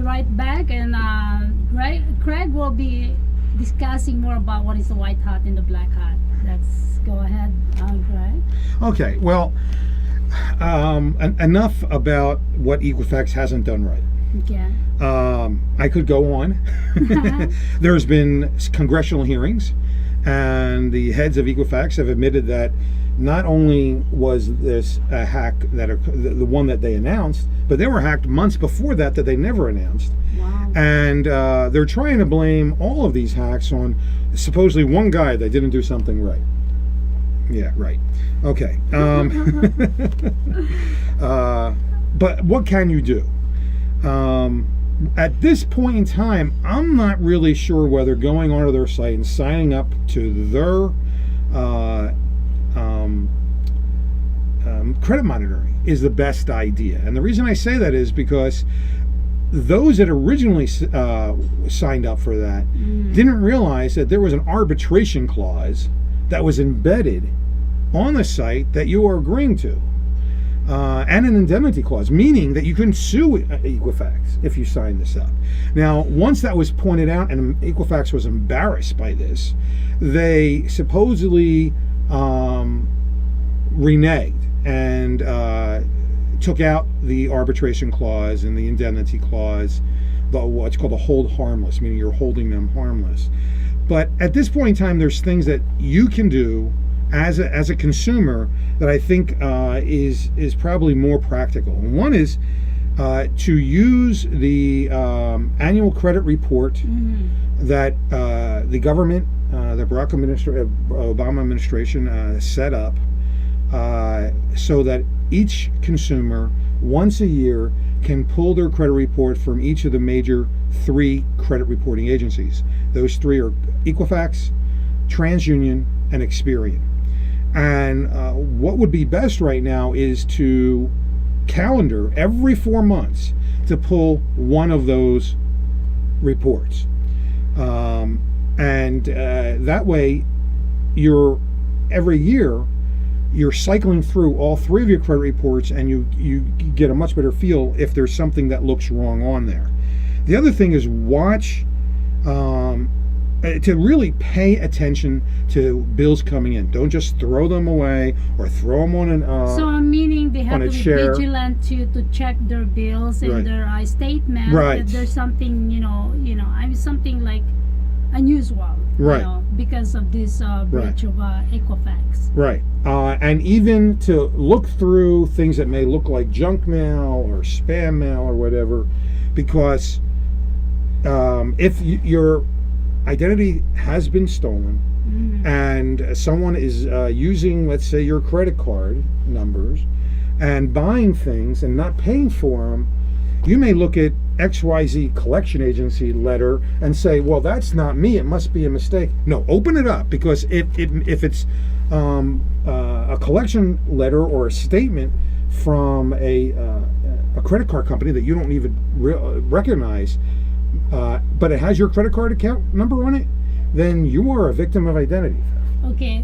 right back, and Craig will be discussing more about what is the white hat and the black hat. Let's go ahead, Craig. Okay, well, enough about what Equifax hasn't done right. Okay. I could go on. There's been congressional hearings, and the heads of Equifax have admitted that not only was this a hack the one that they announced, but they were hacked months before that they never announced. Wow. And they're trying to blame all of these hacks on supposedly one guy that didn't do something right. Yeah, right. Okay. But what can you do? At this point in time, I'm not really sure whether going onto their site and signing up to their credit monitoring is the best idea. And the reason I say that is because those that originally signed up for that didn't realize that there was an arbitration clause that was embedded on the site that you are agreeing to. And an indemnity clause, meaning that you can sue Equifax if you sign this up. Now, once that was pointed out and Equifax was embarrassed by this, they supposedly reneged and took out the arbitration clause and the indemnity clause, what's called a hold harmless, meaning you're holding them harmless. But at this point in time, there's things that you can do as a consumer that I think is probably more practical. And one is to use the annual credit report that the government, the Barack Obama administration set up so that each consumer once a year can pull their credit report from each of the major 3 credit reporting agencies. Those 3 are Equifax, TransUnion, and Experian. And what would be best right now is to calendar every 4 months to pull one of those reports. And that way, every year, you're cycling through all 3 of your credit reports, and you get a much better feel if there's something that looks wrong on there. The other thing is watch, to really pay attention to bills coming in. Don't just throw them away or throw them on an so meaning they have to be chair. vigilant to check their bills and their statement. Right. If there's something, I'm something like unusual. Right. Because of this breach of Equifax. Right. And even to look through things that may look like junk mail or spam mail or whatever, because if your identity has been stolen and someone is using, let's say, your credit card numbers and buying things and not paying for them, you may look at XYZ collection agency letter and say, well, that's not me, it must be a mistake. No, open it up, because if it's a collection letter or a statement from a credit card company that you don't even recognize, but it has your credit card account number on it, then you are a victim of identity theft. Okay,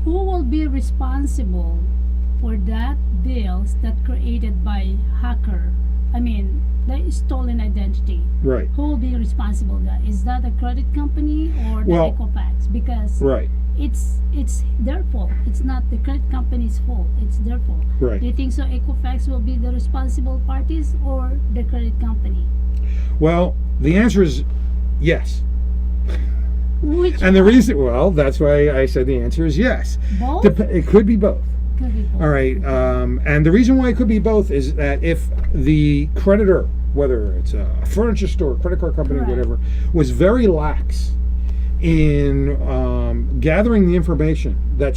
who will be responsible for that bills that created by hacker? I mean, the stolen identity. Right. Who will be responsible for that? Is that a credit company or the Equifax? Because it's their fault. It's not the credit company's fault. It's their fault. Right. Do you think so? Equifax will be the responsible parties or the credit company? Well, the answer is yes. Which and the reason, well, that's why I said the answer is yes. Both? It could be both. Could be both. All right. And the reason why it could be both is that if the creditor, whether it's a furniture store, credit card company, whatever, was very lax in gathering the information that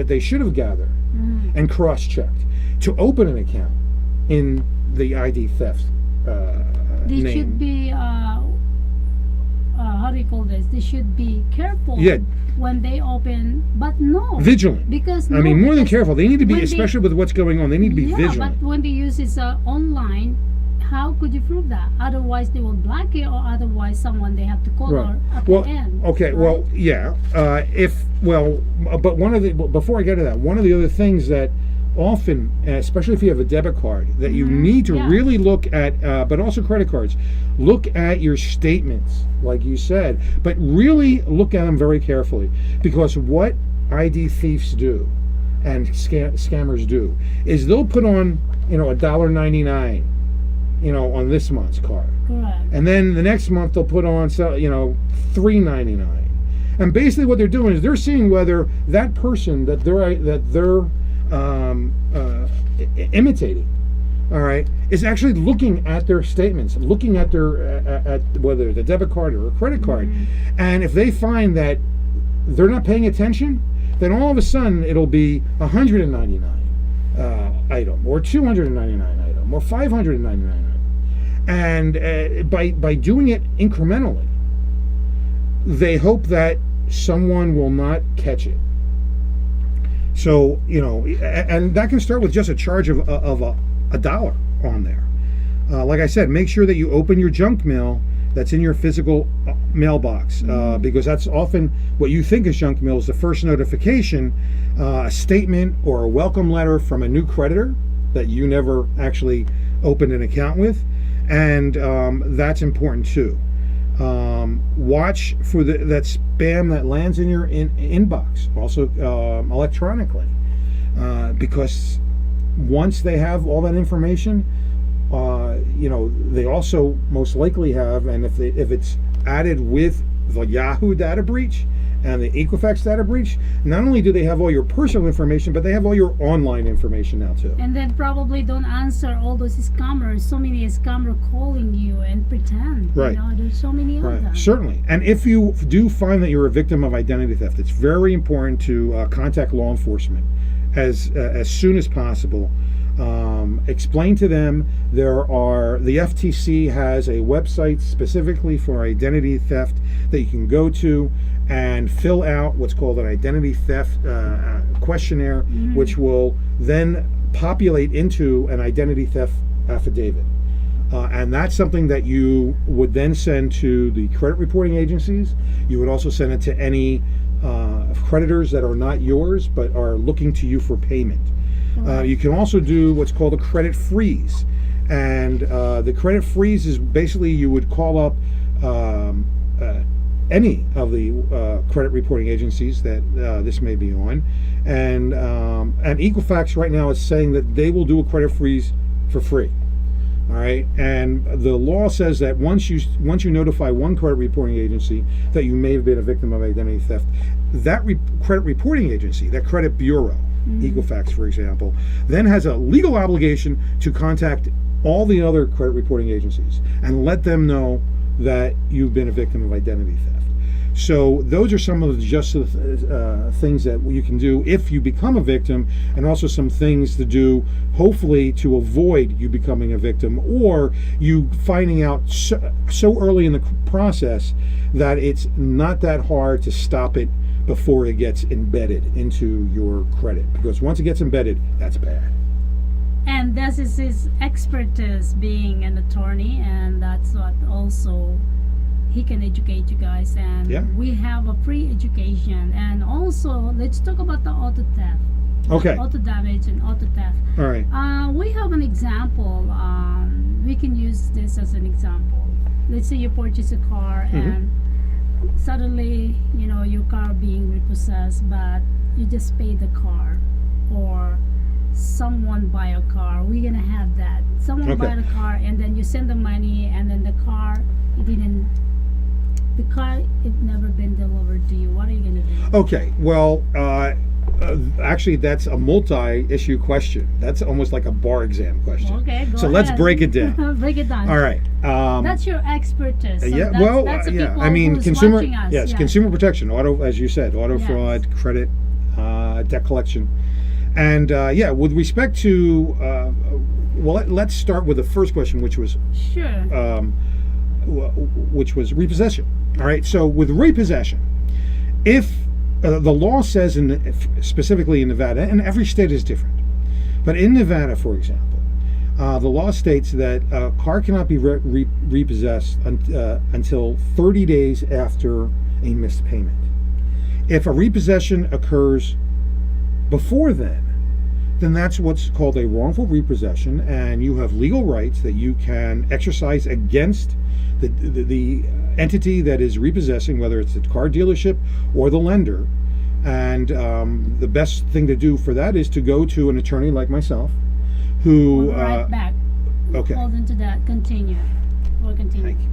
they should have gathered and cross-checked to open an account in the ID theft they name. should be how do you call this? They should be careful when they open, but no, vigilant. Because I mean, more than careful. They need to be, especially with what's going on. They need to be vigilant. But when they use this online, how could you prove that? Otherwise, they will block it, or otherwise, someone they have to call or at the end. Okay. Right? Well, yeah. But one of the before I get to that, one of the other things that often, especially if you have a debit card, that you need to really look at, but also credit cards, look at your statements, like you said, but really look at them very carefully, because what ID thieves do and scammers do is they'll put on, $1.99, on this month's card. Correct. And then the next month they'll put on, $3.99. And basically what they're doing is they're seeing whether that person that they're imitating, all right, is actually looking at their statements, looking at their at whether it's a debit card or a credit card. And if they find that they're not paying attention, then all of a sudden it'll be $199 item, or $299 item, or $599 item. And by doing it incrementally, they hope that someone will not catch it. So, and that can start with just a charge of a dollar on there. Like I said, make sure that you open your junk mail that's in your physical mailbox, because that's often what you think is junk mail is the first notification, a statement or a welcome letter from a new creditor that you never actually opened an account with, and that's important too. Watch for that spam that lands in your inbox, also electronically, because once they have all that information, they also most likely have, and if it's added with the Yahoo data breach and the Equifax data breach, not only do they have all your personal information, but they have all your online information now too. And then probably don't answer all those scammers. So many scammers calling you and pretend. Right. There's so many of them. Certainly. And if you do find that you're a victim of identity theft, it's very important to contact law enforcement as soon as possible. Explain to them the FTC has a website specifically for identity theft that you can go to and fill out what's called an identity theft questionnaire, which will then populate into an identity theft affidavit. And that's something that you would then send to the credit reporting agencies. You would also send it to any creditors that are not yours but are looking to you for payment. You can also do what's called a credit freeze. And the credit freeze is basically you would call up any of the credit reporting agencies that this may be on. And Equifax right now is saying that they will do a credit freeze for free. All right, and the law says that once you notify one credit reporting agency that you may have been a victim of identity theft, that credit reporting agency, that credit bureau, Equifax, for example, then has a legal obligation to contact all the other credit reporting agencies and let them know that you've been a victim of identity theft. So those are some of the just things that you can do if you become a victim, and also some things to do, hopefully, to avoid you becoming a victim, or you finding out so early in the process that it's not that hard to stop it before it gets embedded into your credit. Because once it gets embedded, that's bad. And this is his expertise, being an attorney, and that's what also he can educate you guys. And we have a free education. And also, let's talk about the auto theft. Okay. Auto damage and auto theft. All right. We have an example. We can use this as an example. Let's say you purchase a car and suddenly, your car being repossessed, but you just pay the car, or someone buy a car. We're gonna have that. Someone buy the car, and then you send the money, and then the car never been delivered to you. What are you gonna do? Okay, well, actually, that's a multi-issue question. That's almost like a bar exam question. Okay, go ahead. Let's break it down. Break it down. All right. That's your expertise. So that's the people I mean, who's consumer. watching us. Yes, consumer protection, auto, as you said, auto fraud, credit, debt collection, and with respect to, let's start with the first question, which was which was repossession. All right. So with repossession, if the law says, specifically in Nevada, and every state is different, but in Nevada, for example, the law states that a car cannot be repossessed until 30 days after a missed payment. If a repossession occurs before then, then that's what's called a wrongful repossession, and you have legal rights that you can exercise against the entity that is repossessing, whether it's the car dealership or the lender. And the best thing to do for that is to go to an attorney like myself, who We'll be right back. okay. Hold into that. Continue. We'll continue. Thank you.